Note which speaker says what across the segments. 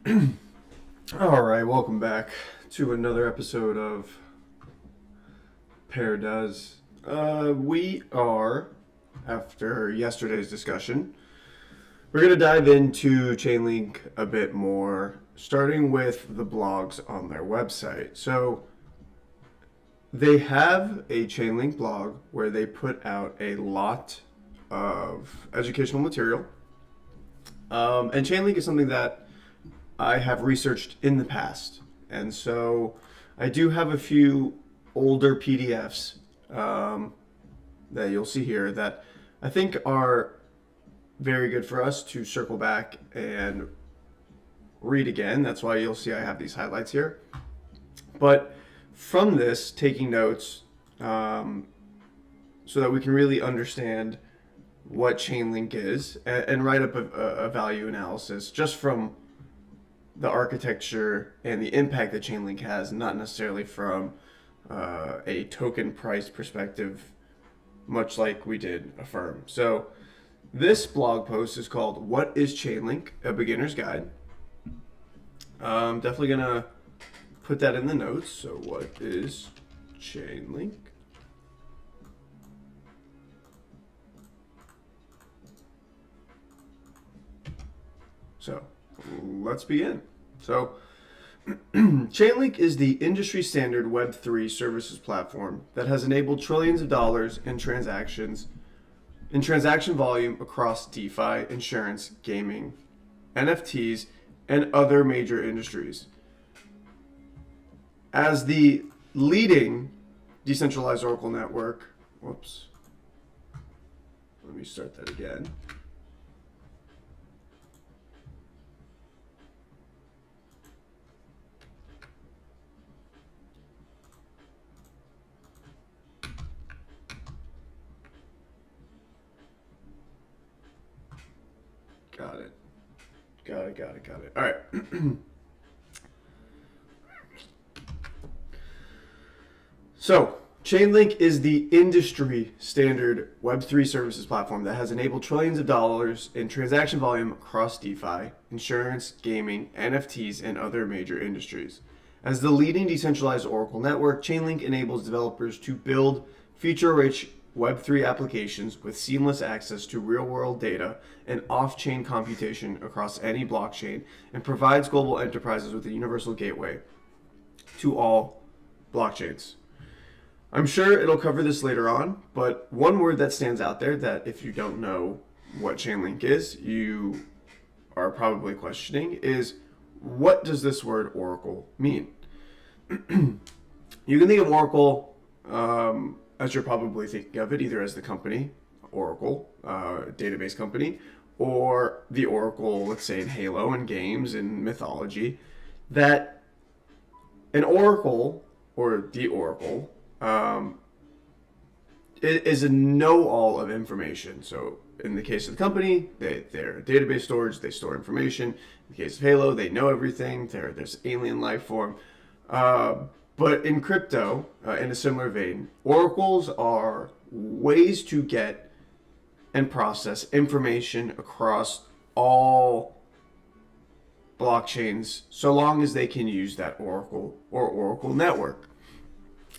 Speaker 1: All right, welcome back to another episode of Pear Does. We are, after yesterday's discussion, we're going to dive into Chainlink a bit more, starting with the blogs on their website. So, they have a Chainlink blog where they put out a lot of educational material. And Chainlink is something that I have researched in the past. And so I do have a few older PDFs that you'll see here that I think are very good for us to circle back and read again. That's why you'll see I have these highlights here. But from this, taking notes so that we can really understand what Chainlink is and write up a value analysis just from the architecture and the impact that Chainlink has, not necessarily from a token price perspective, much like we did Affirm. So this blog post is called "What is Chainlink? A Beginner's Guide." I'm definitely gonna put that in the notes. So what is Chainlink? So let's begin. So, Chainlink is the industry standard Web3 services platform that has enabled trillions of dollars in transaction volume across DeFi, insurance, gaming, NFTs, and other major industries. As the leading decentralized Oracle network, let me start that again. Got it. All right. So, Chainlink is the industry standard Web3 services platform that has enabled trillions of dollars in transaction volume across DeFi, insurance, gaming, NFTs, and other major industries. As the leading decentralized Oracle network, Chainlink enables developers to build feature-rich Web3 applications with seamless access to real-world data and off-chain computation across any blockchain, and provides global enterprises with a universal gateway to all blockchains. I'm sure it'll cover this later on, but one word that stands out there that if you don't know what Chainlink is, you are probably questioning is, what does this word Oracle mean? You can think of Oracle as you're probably thinking of it, either as the company, Oracle, database company, or the Oracle, let's say in Halo and games and mythology, that an Oracle, or the Oracle, is a know-all of information. So in the case of the company, they're database storage, they store information. In the case of Halo, they know everything. There's alien life form. But in crypto, in a similar vein, oracles are ways to get and process information across all blockchains, so long as they can use that oracle or oracle network.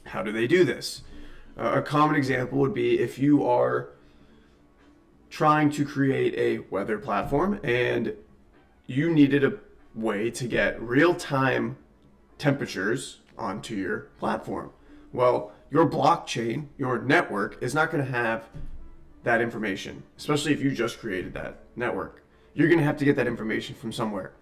Speaker 1: How do they do this? A common example would be if you are trying to create a weather platform and you needed a way to get real-time temperatures onto your platform. Well, your blockchain, your network, is not going to have that information, especially if you just created that network. You're going to have to get that information from somewhere.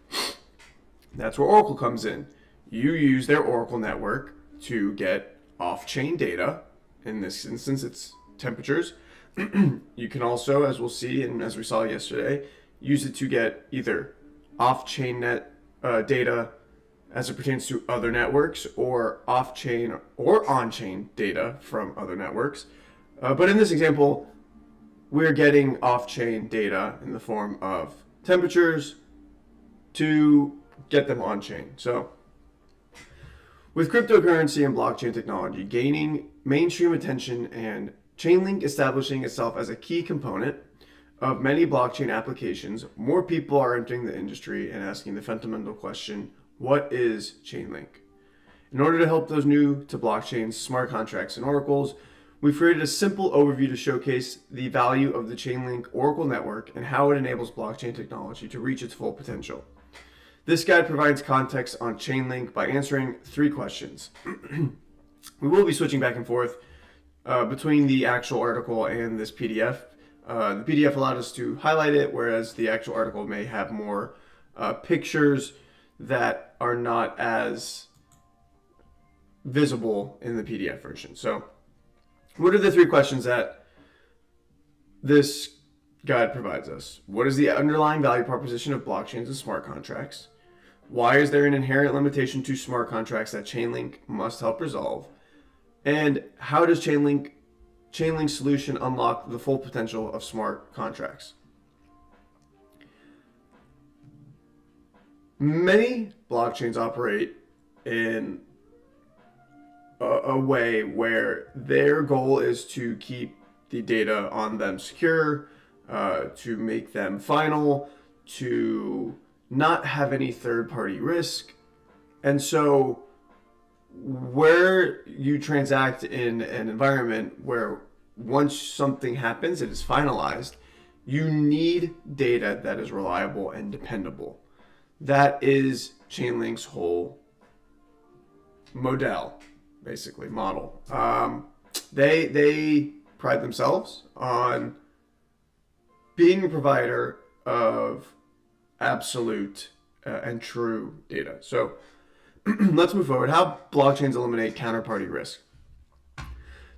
Speaker 1: That's where Oracle comes in. You use their Oracle network to get off-chain data. In this instance, it's temperatures. You can also, as we'll see and as we saw yesterday, use it to get either off-chain data as it pertains to other networks, or off-chain or on-chain data from other networks. But in this example, we're getting off-chain data in the form of temperatures to get them on-chain. So with cryptocurrency and blockchain technology gaining mainstream attention and Chainlink establishing itself as a key component of many blockchain applications, more people are entering the industry and asking the fundamental question, what is Chainlink? In order to help those new to blockchains, smart contracts, and oracles, we've created a simple overview to showcase the value of the Chainlink Oracle network and how it enables blockchain technology to reach its full potential. This guide provides context on Chainlink by answering 3 questions. We will be switching back and forth between the actual article and this PDF. The PDF allowed us to highlight it, whereas the actual article may have more pictures that are not as visible in the PDF version. So, what are the 3 questions that this guide provides us? What is the underlying value proposition of blockchains and smart contracts? Why is there an inherent limitation to smart contracts that Chainlink must help resolve? And how does Chainlink's solution unlock the full potential of smart contracts? Many blockchains operate in a way where their goal is to keep the data on them secure, to make them final, to not have any third-party risk. And so where you transact in an environment where once something happens, it is finalized, you need data that is reliable and dependable. That is Chainlink's whole model. They pride themselves on being a provider of absolute and true data. So let's move forward. How blockchains eliminate counterparty risk.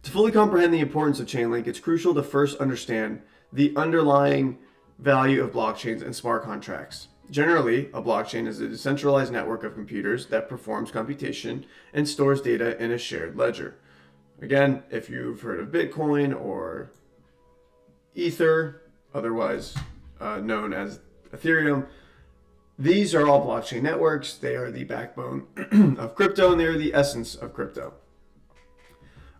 Speaker 1: To fully comprehend the importance of Chainlink, it's crucial to first understand the underlying value of blockchains and smart contracts. Generally, a blockchain is a decentralized network of computers that performs computation and stores data in a shared ledger. Again, if you've heard of Bitcoin or Ether, otherwise known as Ethereum, these are all blockchain networks. They are the backbone of crypto, and they are the essence of crypto.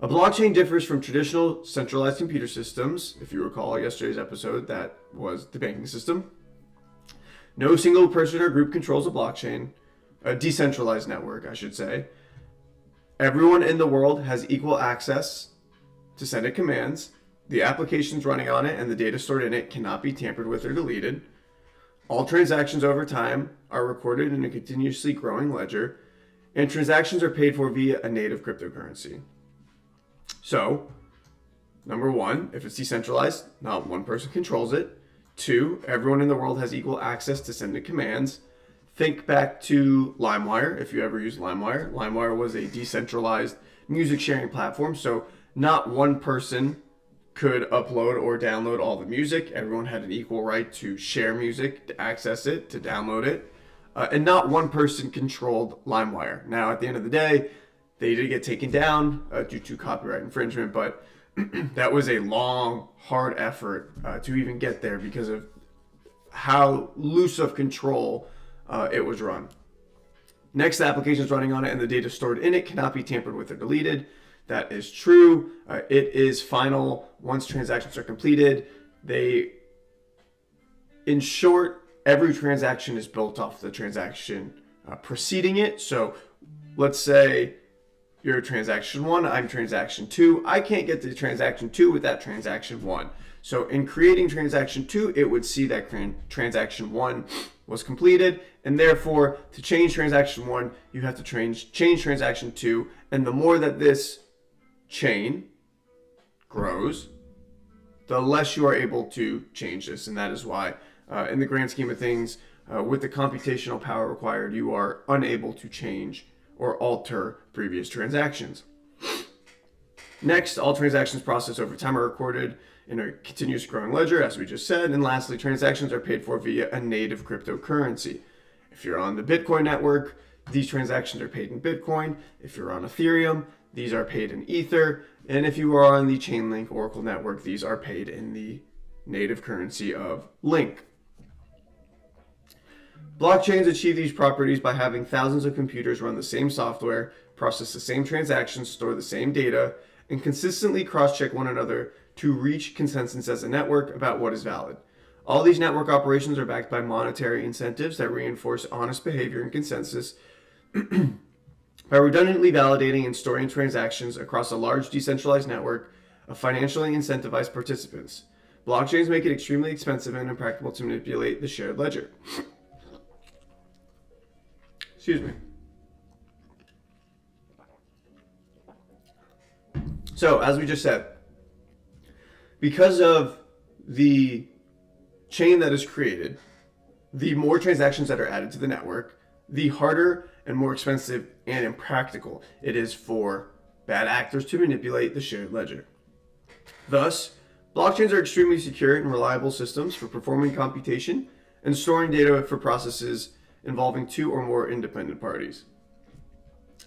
Speaker 1: A blockchain differs from traditional centralized computer systems. If you recall yesterday's episode, that was the banking system. No single person or group controls a blockchain, a decentralized network, I should say. Everyone in the world has equal access to send it commands. The applications running on it and the data stored in it cannot be tampered with or deleted. All transactions over time are recorded in a continuously growing ledger, and transactions are paid for via a native cryptocurrency. So, number 1, if it's decentralized, not one person controls it. 2, everyone in the world has equal access to sending commands. Think back to LimeWire, if you ever used LimeWire. LimeWire was a decentralized music sharing platform, so not one person could upload or download all the music. Everyone had an equal right to share music, to access it, to download it. And not one person controlled LimeWire. Now, at the end of the day, they did get taken down due to copyright infringement, but that was a long, hard effort to even get there because of how loose of control it was run. Next, the applications running on it and the data stored in it cannot be tampered with or deleted. That is true. It is final once transactions are completed. In short, every transaction is built off the transaction preceding it. So let's say you're transaction 1, I'm transaction 2. I can't get to transaction 2 without transaction 1. So in creating transaction 2, it would see that transaction 1 was completed, and therefore to change transaction 1, you have to change transaction 2, and the more that this chain grows, the less you are able to change this, and that is why in the grand scheme of things, with the computational power required, you are unable to change or alter previous transactions. Next, all transactions processed over time are recorded in a continuous growing ledger, as we just said. And lastly, transactions are paid for via a native cryptocurrency. If you're on the Bitcoin network, these transactions are paid in Bitcoin. If you're on Ethereum, these are paid in Ether. And if you are on the Chainlink Oracle network, these are paid in the native currency of Link. Blockchains achieve these properties by having thousands of computers run the same software, process the same transactions, store the same data, and consistently cross-check one another to reach consensus as a network about what is valid. All these network operations are backed by monetary incentives that reinforce honest behavior and consensus by redundantly validating and storing transactions across a large decentralized network of financially incentivized participants. Blockchains make it extremely expensive and impractical to manipulate the shared ledger. Excuse me. So, as we just said, because of the chain that is created, the more transactions that are added to the network, the harder and more expensive and impractical it is for bad actors to manipulate the shared ledger. Thus, blockchains are extremely secure and reliable systems for performing computation and storing data for processes involving two or more independent parties.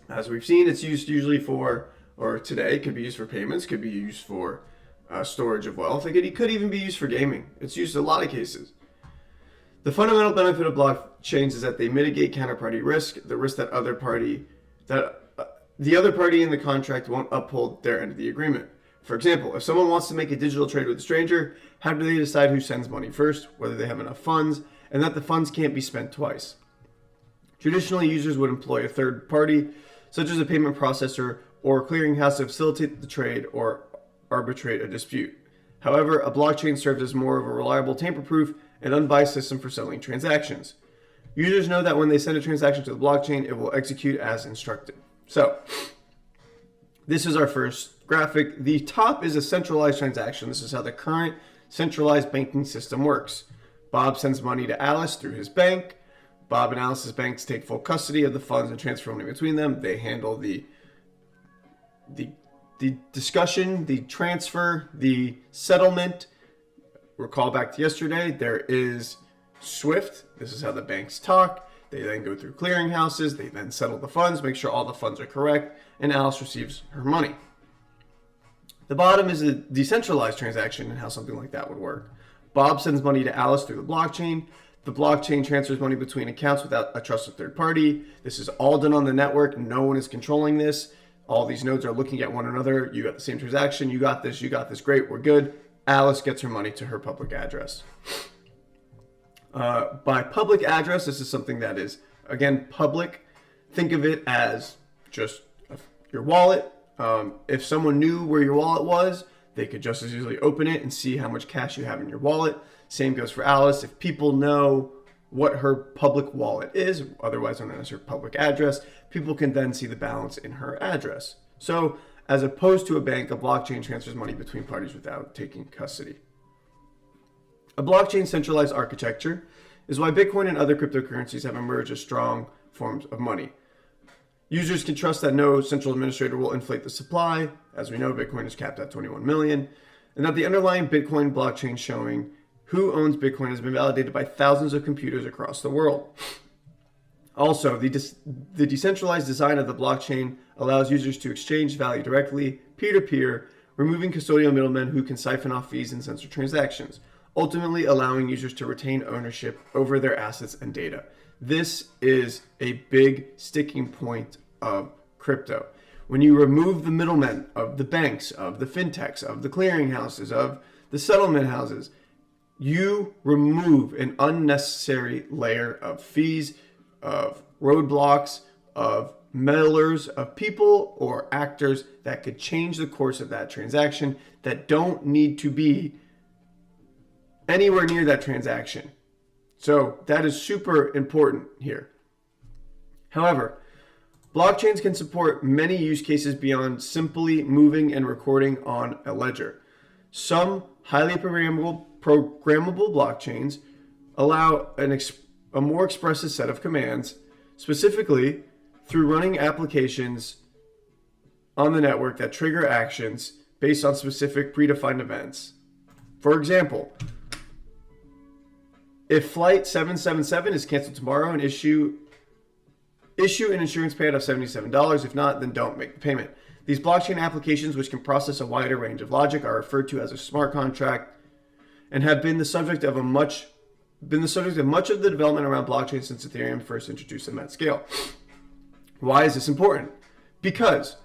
Speaker 1: As we've seen, it's used usually for, or today, could be used for payments, could be used for storage of wealth. It could even be used for gaming. It's used in a lot of cases. The fundamental benefit of blockchains is that they mitigate counterparty risk, the risk that the other party in the contract won't uphold their end of the agreement. For example, if someone wants to make a digital trade with a stranger, how do they decide who sends money first, whether they have enough funds, and that the funds can't be spent twice? Traditionally, users would employ a third party, such as a payment processor or a clearinghouse, to facilitate the trade or arbitrate a dispute. However, a blockchain serves as more of a reliable, tamper-proof, and unbiased system for settling transactions. Users know that when they send a transaction to the blockchain, it will execute as instructed. So, this is our first graphic. The top is a centralized transaction. This is how the current centralized banking system works. Bob sends money to Alice through his bank. Bob and Alice's banks take full custody of the funds and transfer money between them. They handle the discussion, the transfer, the settlement. Recall back to yesterday, there is SWIFT. This is how the banks talk. They then go through clearinghouses. They then settle the funds, make sure all the funds are correct, and Alice receives her money. The bottom is a decentralized transaction and how something like that would work. Bob sends money to Alice through the blockchain. The blockchain transfers money between accounts without a trusted third party. This is all done on the network. No one is controlling this. All these nodes are looking at one another. You got the same transaction. You got this. Great. We're good. Alice gets her money to her public address. By public address, this is something that is, again, public. Think of it as just your wallet. If someone knew where your wallet was, they could just as easily open it and see how much cash you have in your wallet. Same goes for Alice. If people know what her public wallet is, otherwise known as her public address, people can then see the balance in her address. So, as opposed to a bank, a blockchain transfers money between parties without taking custody. A blockchain centralized architecture is why Bitcoin and other cryptocurrencies have emerged as strong forms of money. Users can trust that no central administrator will inflate the supply. As we know, Bitcoin is capped at 21 million, and that the underlying Bitcoin blockchain showing who owns Bitcoin has been validated by thousands of computers across the world. Also, the decentralized design of the blockchain allows users to exchange value directly, peer-to-peer, removing custodial middlemen who can siphon off fees and censor transactions, ultimately allowing users to retain ownership over their assets and data. This is a big sticking point of crypto. When you remove the middlemen of the banks, of the fintechs, of the clearinghouses, of the settlement houses, you remove an unnecessary layer of fees, of roadblocks, of meddlers, of people or actors that could change the course of that transaction that don't need to be anywhere near that transaction. So that is super important here. However, blockchains can support many use cases beyond simply moving and recording on a ledger. Some highly programmable blockchains allow a more expressive set of commands, specifically through running applications on the network that trigger actions based on specific predefined events. For example, if flight 777 is canceled tomorrow, and issue an insurance payout of $77. If not, then don't make the payment. These blockchain applications, which can process a wider range of logic, are referred to as a smart contract and have been the subject of much of the development around blockchain since Ethereum first introduced them at scale. Why is this important? Because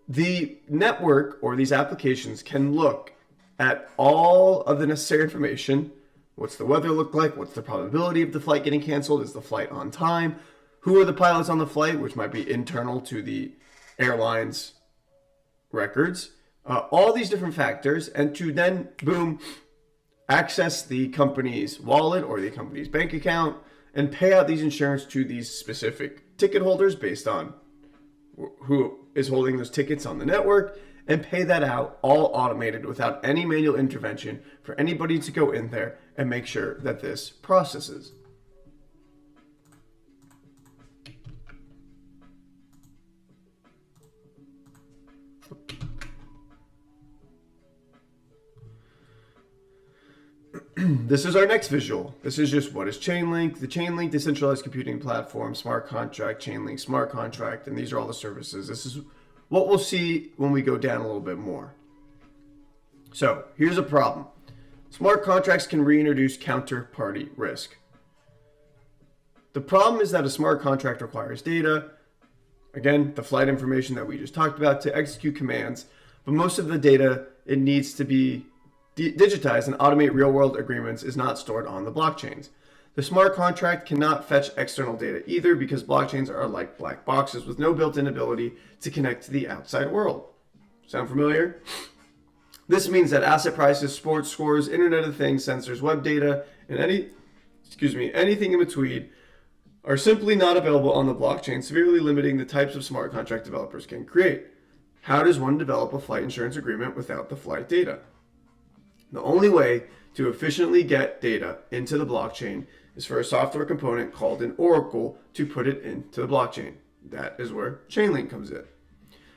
Speaker 1: the network or these applications can look at all of the necessary information What's the weather look like? What's the probability of the flight getting canceled? Is the flight on time? Who are the pilots on the flight, which might be internal to the airline's records? All these different factors, and to then, boom, access the company's wallet or the company's bank account and pay out these insurance to these specific ticket holders based on who is holding those tickets on the network, and pay that out all automated without any manual intervention for anybody to go in there and make sure that this processes. This is our next visual. This is just what is Chainlink, the Chainlink decentralized computing platform, smart contract, Chainlink smart contract, and these are all the services. This is what we'll see when we go down a little bit more. So here's a problem. Smart contracts can reintroduce counterparty risk. The problem is that a smart contract requires data, again, the flight information that we just talked about, to execute commands, but most of the data it needs to be digitize and automate real-world agreements is not stored on the blockchains. The smart contract cannot fetch external data either because blockchains are like black boxes with no built-in ability to connect to the outside world. Sound familiar? This means that asset prices, sports scores, Internet of Things, sensors, web data, and anything in between are simply not available on the blockchain, severely limiting the types of smart contract developers can create. How does one develop a flight insurance agreement without the flight data? The only way to efficiently get data into the blockchain is for a software component called an oracle to put it into the blockchain. That is where Chainlink comes in.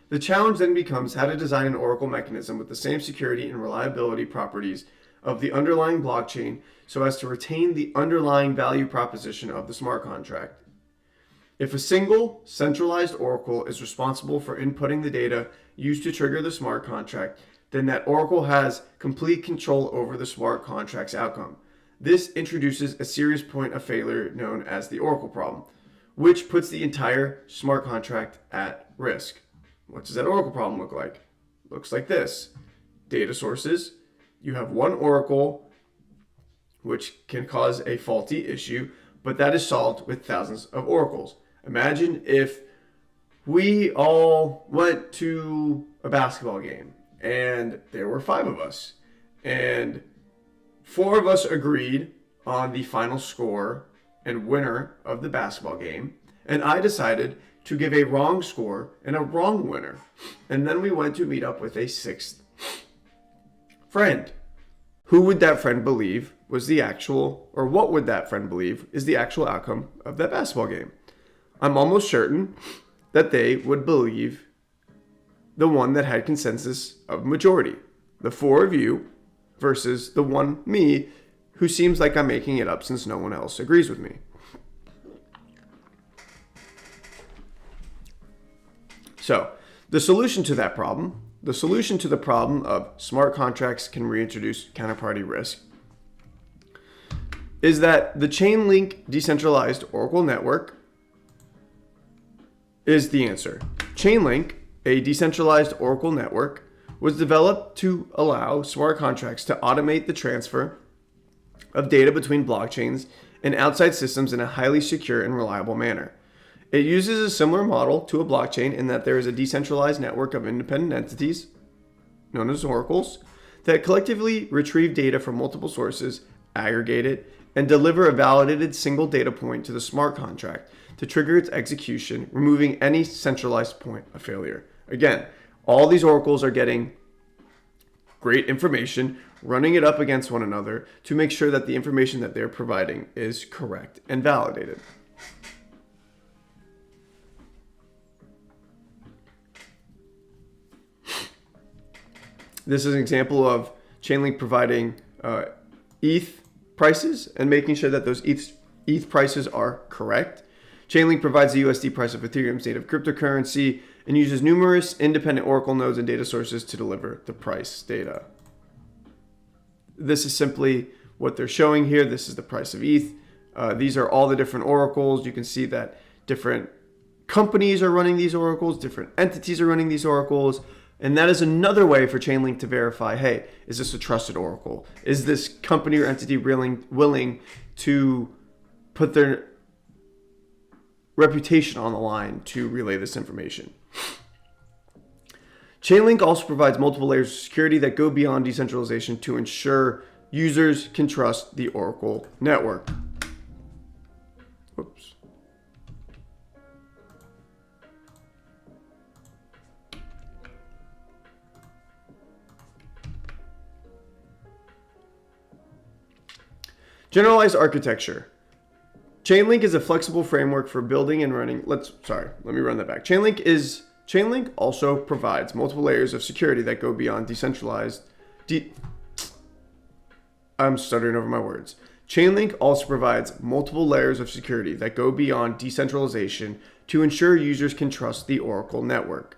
Speaker 1: The challenge then becomes how to design an oracle mechanism with the same security and reliability properties of the underlying blockchain so as to retain the underlying value proposition of the smart contract. If a single centralized oracle is responsible for inputting the data used to trigger the smart contract, then that oracle has complete control over the smart contract's outcome. This introduces a serious point of failure known as the oracle problem, which puts the entire smart contract at risk. What does that oracle problem look like? Looks like this. Data sources. You have one oracle, which can cause a faulty issue, but that is solved with thousands of oracles. Imagine if we all went to a basketball game and there were 5 of us, and 4 of us agreed on the final score and winner of the basketball game, and I decided to give a wrong score and a wrong winner. And then we went to meet up with a 6th friend. Who would that friend believe was the actual, or what would that friend believe is the actual outcome of that basketball game? I'm almost certain that they would believe the one that had consensus of majority. The 4 of you versus the one me who seems like I'm making it up since no one else agrees with me. So the solution to that problem, the solution to the problem of smart contracts can reintroduce counterparty risk, is that the Chainlink decentralized Oracle network is the answer. Chainlink, a decentralized Oracle network, was developed to allow smart contracts to automate the transfer of data between blockchains and outside systems in a highly secure and reliable manner. It uses a similar model to a blockchain in that there is a decentralized network of independent entities, known as oracles, that collectively retrieve data from multiple sources, aggregate it, and deliver a validated single data point to the smart contract to trigger its execution, removing any centralized point of failure. Again, all these oracles are getting great information, running it up against one another to make sure that the information that they're providing is correct and validated. This is an example of Chainlink providing ETH prices and making sure that those ETH prices are correct. Chainlink provides the USD price of Ethereum's native cryptocurrency and uses numerous independent Oracle nodes and data sources to deliver the price data. This is simply what they're showing here. This is the price of ETH. These are all the different oracles. You can see that different companies are running these oracles, different entities are running these oracles. And that is another way for Chainlink to verify, hey, is this a trusted oracle? Is this company or entity willing to put their reputation on the line to relay this information? Chainlink also provides multiple layers of security that go beyond decentralization to ensure users can trust the Oracle network. Whoops. Generalized architecture. Chainlink is a flexible framework for building and running. Let me run that back. Chainlink also provides multiple layers of security that go beyond decentralized. I'm stuttering over my words. Chainlink also provides multiple layers of security that go beyond decentralization to ensure users can trust the Oracle network.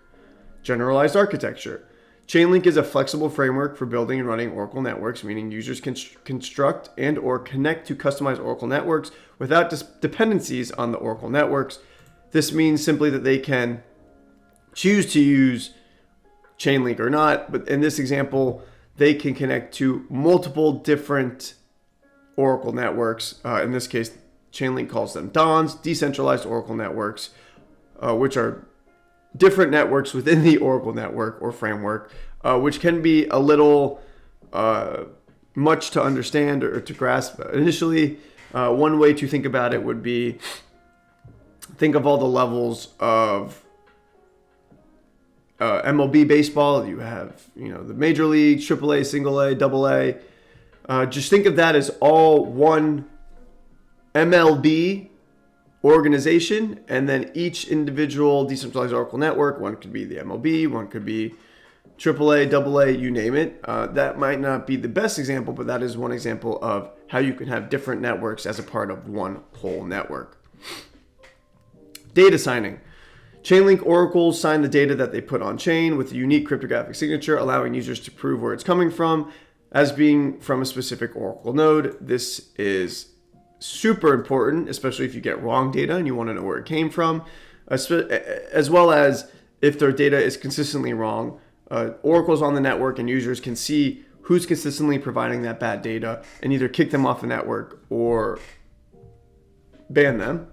Speaker 1: Generalized architecture. Chainlink is a flexible framework for building and running Oracle networks, meaning users can construct and or connect to customized Oracle networks without dependencies on the Oracle networks. This means simply that they can choose to use Chainlink or not, but in this example, they can connect to multiple different Oracle networks. In this case, Chainlink calls them DONs, decentralized Oracle networks, which are different networks within the Oracle network or framework, which can be a little much to understand or to grasp. Initially, one way to think about it would be think of all the levels of MLB baseball. You have, the major league, AAA, single A, double A. Just think of that as all one MLB organization, and then each individual decentralized Oracle network. One could be the MLB, one could be AAA, AA, you name it. That might not be the best example, but that is one example of how you can have different networks as a part of one whole network. Data signing. Chainlink oracles sign the data that they put on chain with a unique cryptographic signature, allowing users to prove where it's coming from as being from a specific Oracle node. This is super important, especially if you get wrong data and you want to know where it came from, as well as if their data is consistently wrong. Oracles on the network and users can see who's consistently providing that bad data and either kick them off the network or ban them.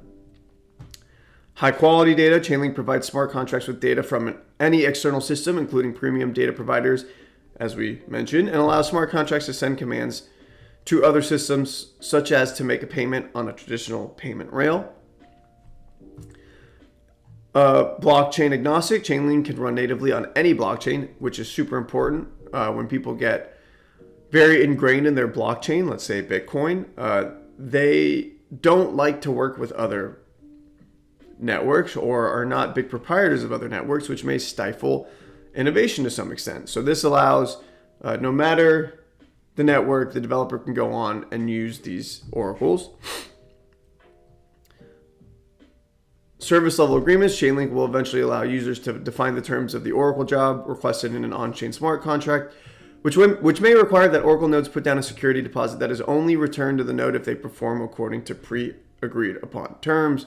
Speaker 1: High quality data. Chainlink provides smart contracts with data from any external system, including premium data providers, as we mentioned, and allows smart contracts to send commands to other systems, such as to make a payment on a traditional payment rail. Blockchain agnostic. Chainlink can run natively on any blockchain, which is super important. When people get very ingrained in their blockchain, let's say Bitcoin, they don't like to work with other networks or are not big proprietors of other networks, which may stifle innovation to some extent. So this allows, no matter the network, the developer can go on and use these oracles. Service level agreements. Chainlink will eventually allow users to define the terms of the Oracle job requested in an on-chain smart contract, which may require that Oracle nodes put down a security deposit that is only returned to the node if they perform according to pre-agreed upon terms.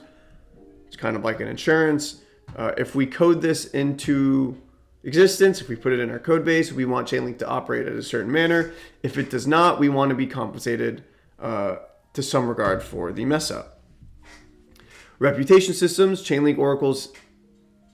Speaker 1: It's kind of like an insurance. If we code this into existence, if we put it in our code base, we want Chainlink to operate in a certain manner. If it does not, we want to be compensated to some regard for the mess up. Reputation systems. Chainlink Oracle's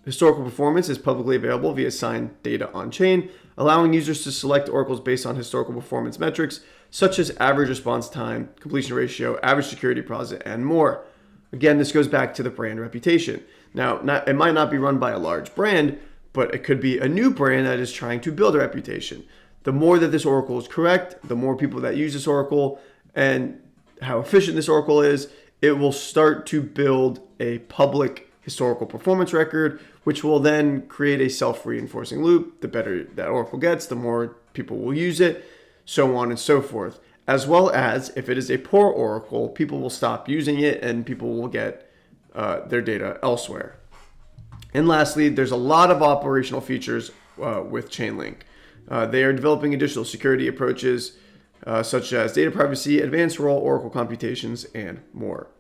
Speaker 1: historical performance is publicly available via signed data on chain, allowing users to select oracles based on historical performance metrics such as average response time, completion ratio, average security deposit, and more. Again, this goes back to the brand reputation. Now, it might not be run by a large brand, but it could be a new brand that is trying to build a reputation. The more that this oracle is correct, the more people that use this oracle and how efficient this oracle is, it will start to build a public historical performance record, which will then create a self-reinforcing loop. The better that oracle gets, the more people will use it, so on and so forth. As well as if it is a poor oracle, people will stop using it and people will get their data elsewhere. And lastly, there's a lot of operational features with Chainlink. They are developing additional security approaches such as data privacy, advanced role oracle computations, and more.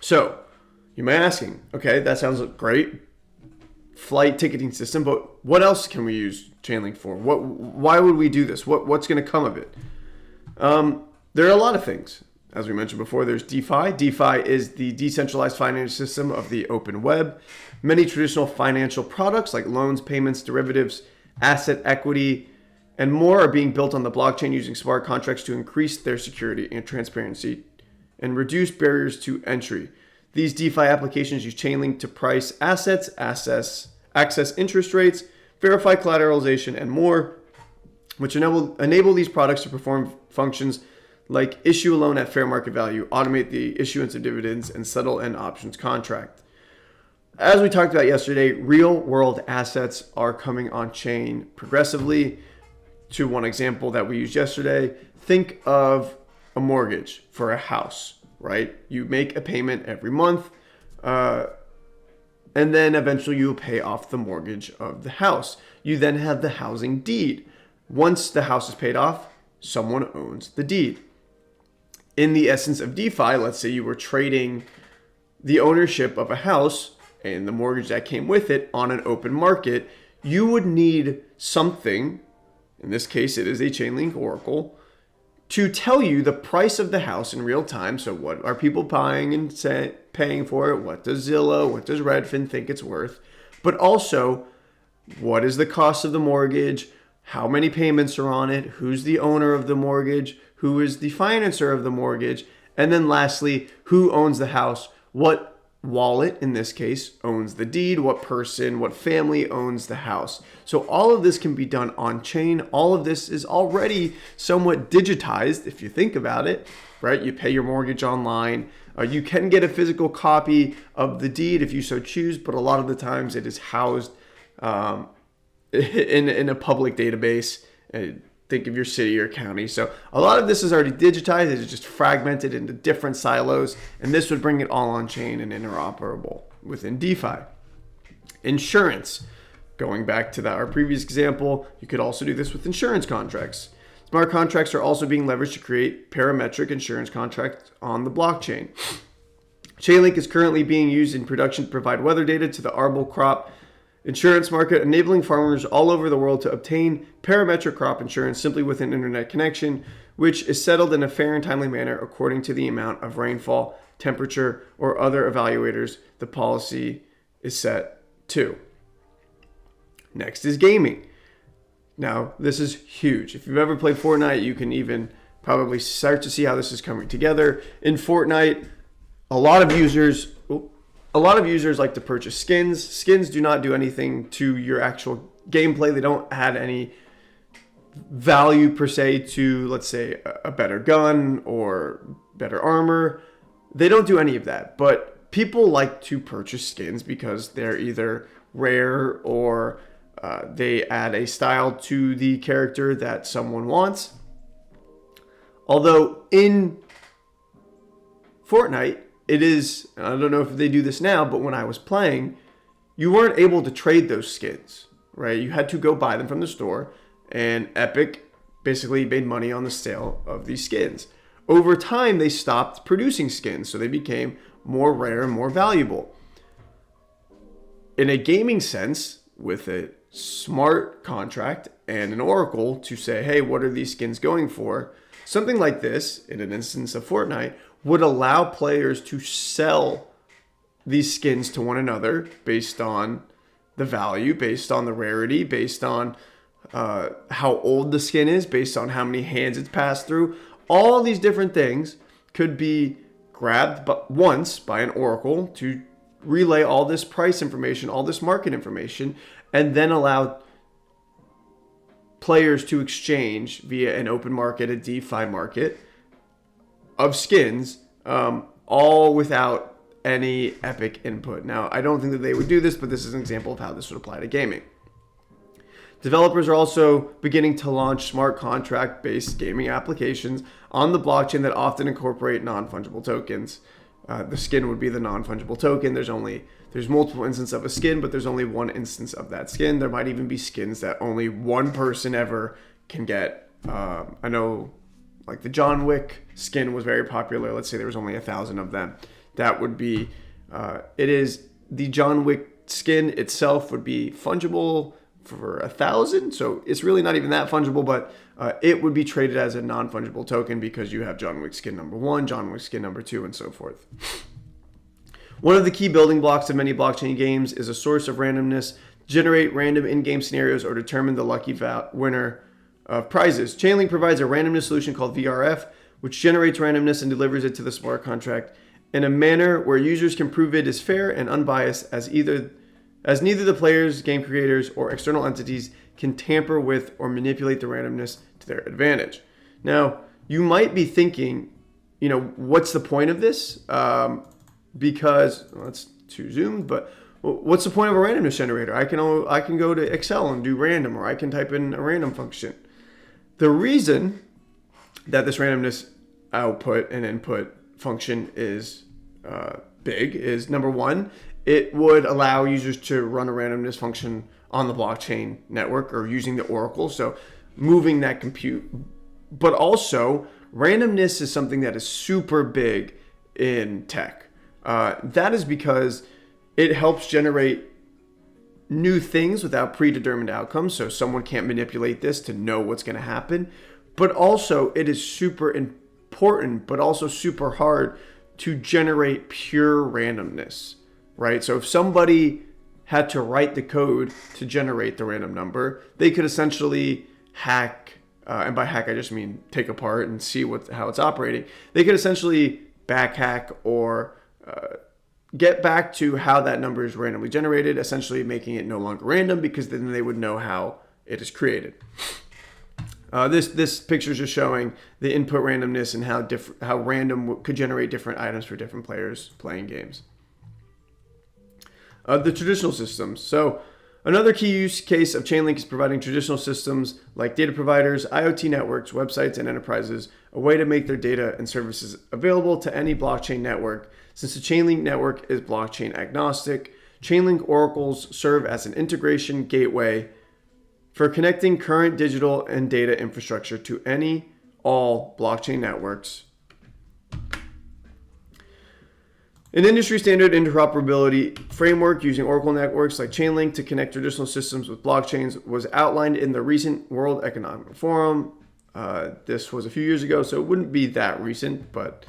Speaker 1: So you might be asking, okay, that sounds great. flight ticketing system, but what else can we use Chainlink for? Why would we do this? What's going to come of it? There are a lot of things. As we mentioned before, there's DeFi. DeFi is the decentralized finance system of the open web. Many traditional financial products like loans, payments, derivatives, asset equity, and more are being built on the blockchain using smart contracts to increase their security and transparency and reduce barriers to entry. These DeFi applications use Chainlink to price assets, access interest rates, verify collateralization, and more, which enable these products to perform functions like issue a loan at fair market value, automate the issuance of dividends, and settle an options contract. As we talked about yesterday, real-world assets are coming on-chain progressively. To one example that we used yesterday, think of a mortgage for a house, right? You make a payment every month, and then eventually you'll pay off the mortgage of the house. You then have the housing deed. Once the house is paid off, someone owns the deed. In the essence of DeFi, let's say you were trading the ownership of a house and the mortgage that came with it on an open market, you would need something, in this case it is a Chainlink Oracle, to tell you the price of the house in real time. So what are people buying and paying for it? What does Zillow, what does Redfin think it's worth? But also, what is the cost of the mortgage? How many payments are on it? Who's the owner of the mortgage? Who is the financer of the mortgage? And then lastly, who owns the house? What wallet, in this case, owns the deed? What person, what family owns the house? So all of this can be done on chain. All of this is already somewhat digitized, if you think about it, right? You pay your mortgage online. You can get a physical copy of the deed if you so choose, but a lot of the times it is housed in a public database. Think of your city or county. So a lot of this is already digitized. It's just fragmented into different silos, and this would bring it all on chain and interoperable within DeFi. Insurance. Going back to our previous example, you could also do this with insurance contracts. Smart contracts are also being leveraged to create parametric insurance contracts on the blockchain. Chainlink is currently being used in production to provide weather data to the arable crop insurance market, enabling farmers all over the world to obtain parametric crop insurance simply with an internet connection, which is settled in a fair and timely manner according to the amount of rainfall, temperature, or other evaluators the policy is set to. Next is gaming. Now, this is huge. If you've ever played Fortnite, you can even probably start to see how this is coming together. In Fortnite, a lot of users like to purchase skins. Skins do not do anything to your actual gameplay. They don't add any value per se to, let's say, a better gun or better armor. They don't do any of that. But people like to purchase skins because they're either rare or they add a style to the character that someone wants. Although in Fortnite, it is, I don't know if they do this now, but when I was playing, you weren't able to trade those skins, right? You had to go buy them from the store, and Epic basically made money on the sale of these skins. Over time, they stopped producing skins, so they became more rare and more valuable. In a gaming sense, with a smart contract and an oracle to say, hey, what are these skins going for? Something like this, in an instance of Fortnite, would allow players to sell these skins to one another based on the value, based on the rarity, based on how old the skin is, based on how many hands it's passed through. All these different things could be grabbed once by an oracle to relay all this price information, all this market information, and then allow players to exchange via an open market, a DeFi market, of skins, all without any Epic input. Now, I don't think that they would do this, but this is an example of how this would apply to gaming. Developers are also beginning to launch smart contract-based gaming applications on the blockchain that often incorporate non-fungible tokens. The skin would be the non-fungible token. There's multiple instances of a skin, but there's only one instance of that skin. There might even be skins that only one person ever can get. I know, like the John Wick skin was very popular. Let's say there was only 1,000 of them. That would be, it is the John Wick skin itself would be fungible for 1,000. So it's really not even that fungible, but it would be traded as a non-fungible token because you have John Wick skin number 1, John Wick skin number 2, and so forth. One of the key building blocks of many blockchain games is a source of randomness. Generate random in-game scenarios or determine the lucky winner of prizes. Chainlink provides a randomness solution called VRF, which generates randomness and delivers it to the smart contract in a manner where users can prove it is fair and unbiased, as neither the players, game creators, or external entities can tamper with or manipulate the randomness to their advantage. Now, you might be thinking, what's the point of this? Because that's too zoomed, but what's the point of a randomness generator? I can go to Excel and do random, or I can type in a random function. The reason that this randomness output and input function is big is, number one, it would allow users to run a randomness function on the blockchain network or using the Oracle, so moving that compute. But also, randomness is something that is super big in tech. That is because it helps generate new things without predetermined outcomes, so someone can't manipulate this to know what's going to happen. But also, it is super important, but also super hard to generate pure randomness, right? So if somebody had to write the code to generate the random number, they could essentially hack, and by hack I just mean take apart and see how it's operating. They could essentially backhack or get back to how that number is randomly generated, essentially making it no longer random, because then they would know how it is created. This picture is just showing the input randomness and how random could generate different items for different players playing games. The traditional systems. So another key use case of Chainlink is providing traditional systems like data providers, IoT networks, websites, and enterprises a way to make their data and services available to any blockchain network. Since the Chainlink network is blockchain agnostic, Chainlink oracles serve as an integration gateway for connecting current digital and data infrastructure to all blockchain networks. An industry standard interoperability framework using Oracle networks like Chainlink to connect traditional systems with blockchains was outlined in the recent World Economic Forum. This was a few years ago, so it wouldn't be that recent, but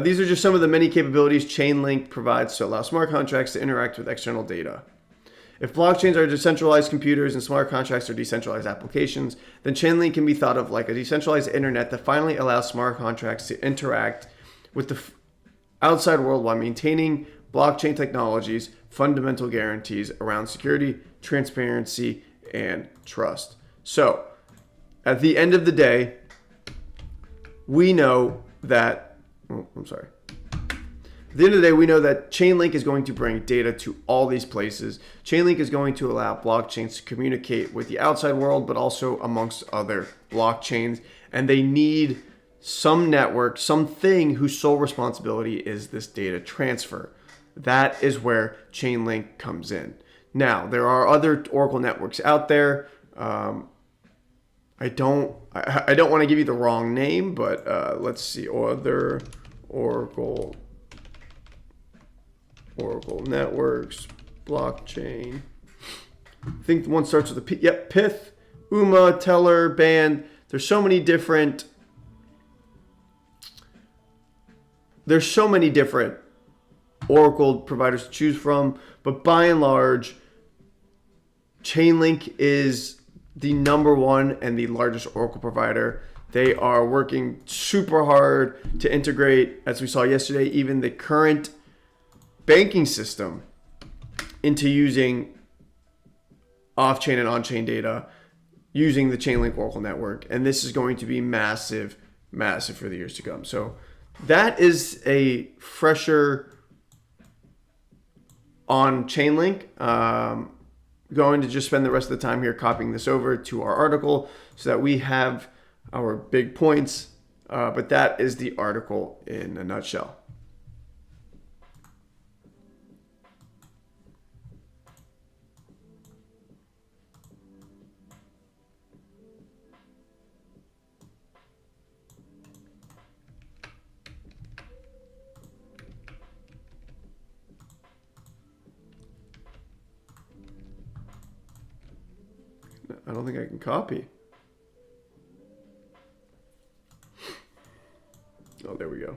Speaker 1: these are just some of the many capabilities Chainlink provides to allow smart contracts to interact with external data. If blockchains are decentralized computers and smart contracts are decentralized applications, then Chainlink can be thought of like a decentralized internet that finally allows smart contracts to interact with the outside world while maintaining blockchain technology's fundamental guarantees around security, transparency, and trust. So, at the end of the day, we know that At the end of the day, we know that Chainlink is going to bring data to all these places. Chainlink is going to allow blockchains to communicate with the outside world, but also amongst other blockchains. And they need some network, something whose sole responsibility is this data transfer. That is where Chainlink comes in. Now, there are other Oracle networks out there. I don't want to give you the wrong name, but let's see, other Oracle networks, blockchain. I think one starts with a P. Yep, Pith, UMA, Teller, Band. There's so many different Oracle providers to choose from, but by and large, Chainlink is the number one and the largest Oracle provider. They are working super hard to integrate, as we saw yesterday, even the current banking system into using off-chain and on-chain data using the Chainlink Oracle network. And this is going to be massive, massive for the years to come. So that is a fresher on Chainlink. Going to just spend the rest of the time here copying this over to our article so that we have our big points. But that is the article in a nutshell. I don't think I can copy. Oh, there we go.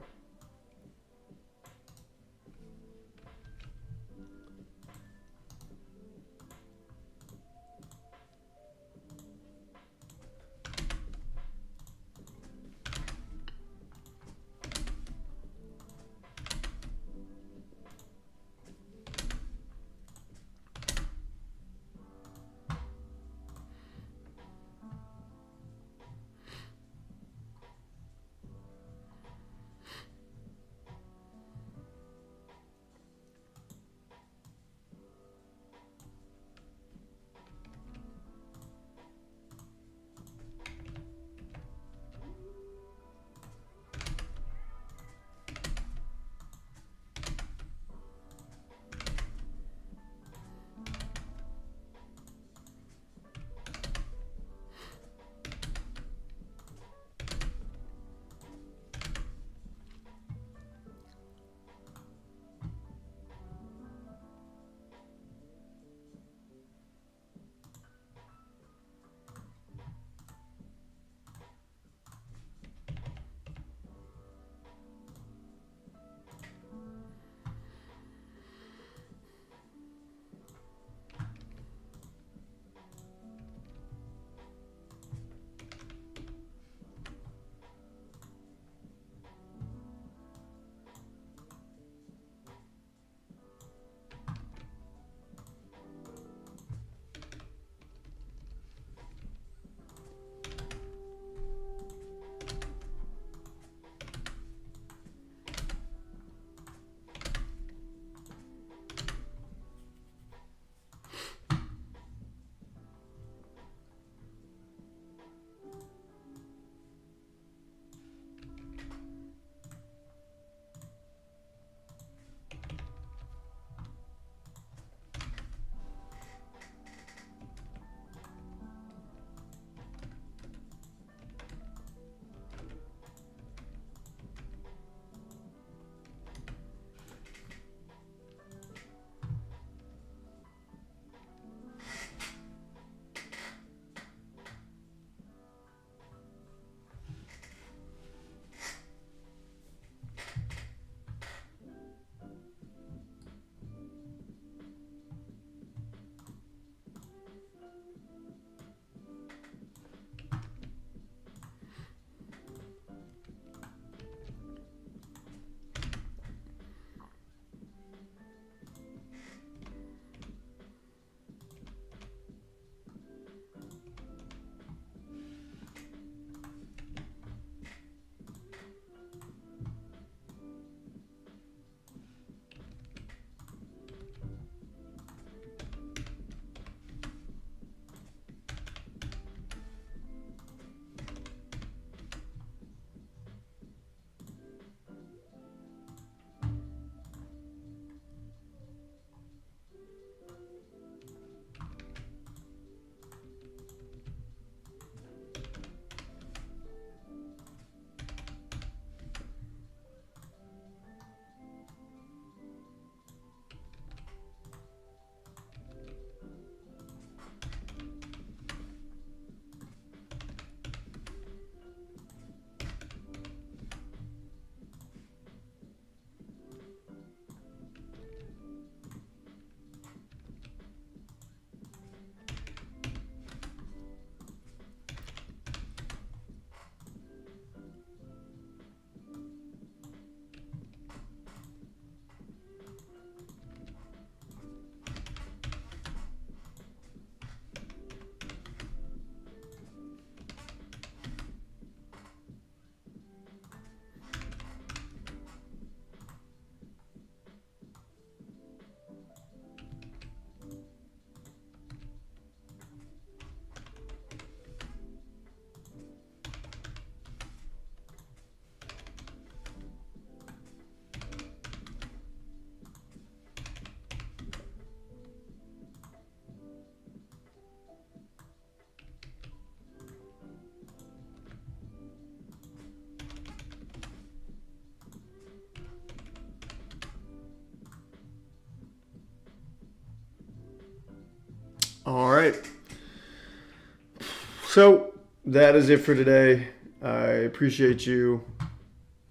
Speaker 1: So that is it for today. I appreciate you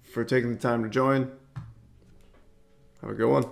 Speaker 1: for taking the time to join. Have a good one.